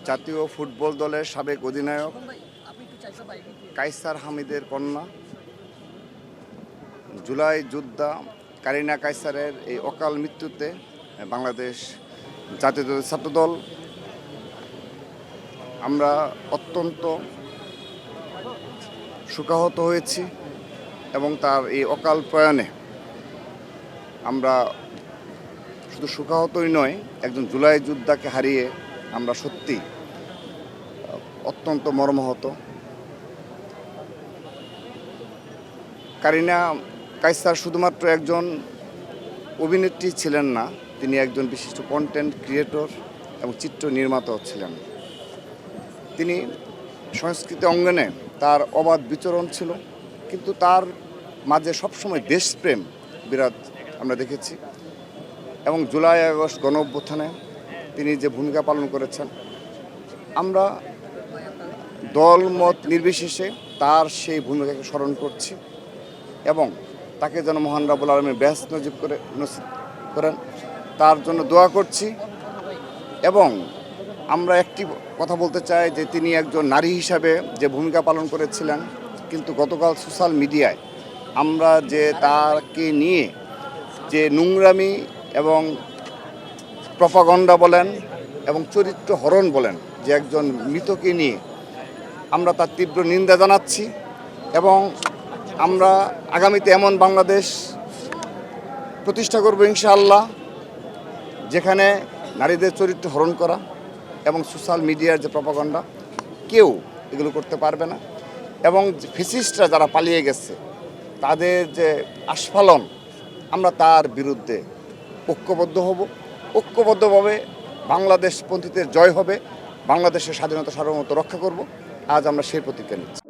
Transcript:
জাতীয় ফুটবল দলের সাবেক অধিনায়ক কায়সার হামিদের কন্যা জুলাই যোদ্ধা কারিনা কায়সারের এই অকাল মৃত্যুতে বাংলাদেশ জাতীয় ছাত্রদল আমরা অত্যন্ত শোকাহত হয়েছি এবং তার এই অকাল প্রয়াণে আমরা শুধু শোকাহতই নয়, একজন জুলাই যোদ্ধাকে হারিয়ে আমরা সত্যি অত্যন্ত মর্মাহত। কারিনা কায়সার শুধুমাত্র একজন অভিনেত্রী ছিলেন না, তিনি একজন বিশিষ্ট কন্টেন্ট ক্রিয়েটর এবং চিত্র নির্মাতাও ছিলেন। তিনি সংস্কৃতি অঙ্গনে তার অবাধ বিচরণ ছিল, কিন্তু তার মাঝে সবসময় দেশপ্রেম বিরাট আমরা দেখেছি। এবং জুলাই আগস্ট গণ অভ্যুত্থানে তিনি যে ভূমিকা পালন করেছেন, আমরা দল মত নির্বিশেষে তার সেই ভূমিকাকে স্মরণ করছি এবং তাকে যেন মহান রাব্বুল আলামিন বেহেশত নসিব করেন তার জন্য দোয়া করছি। এবং আমরা একটি কথা বলতে চাই যে তিনি একজন নারী হিসাবে যে ভূমিকা পালন করেছিলেন, কিন্তু গতকাল সোশ্যাল মিডিয়ায় আমরা যে তাকে নিয়ে যে নোংরামি এবং প্রপাগন্ডা বলেন এবং চরিত্র হরণ বলেন, যে একজন মৃতকে নিয়ে আমরা তার তীব্র নিন্দা জানাচ্ছি। এবং আমরা আগামীতে এমন বাংলাদেশ প্রতিষ্ঠা করব ইনশাআল্লাহ, যেখানে নারীদের চরিত্র হরণ করা এবং সোশ্যাল মিডিয়ার যে প্রপাগন্ডা কেউ এগুলো করতে পারবে না। এবং ফ্যাসিস্টরা যারা পালিয়ে গেছে তাদের যে আস্ফালন, আমরা তার বিরুদ্ধে ঐক্যবদ্ধ হব। ঐক্যবদ্ধভাবে বাংলাদেশপন্থীদের জয় হবে, বাংলাদেশের স্বাধীনতা সার্বভৌমত্ব রক্ষা করব। আজ আমরা সেই প্রতিজ্ঞা নিচ্ছি।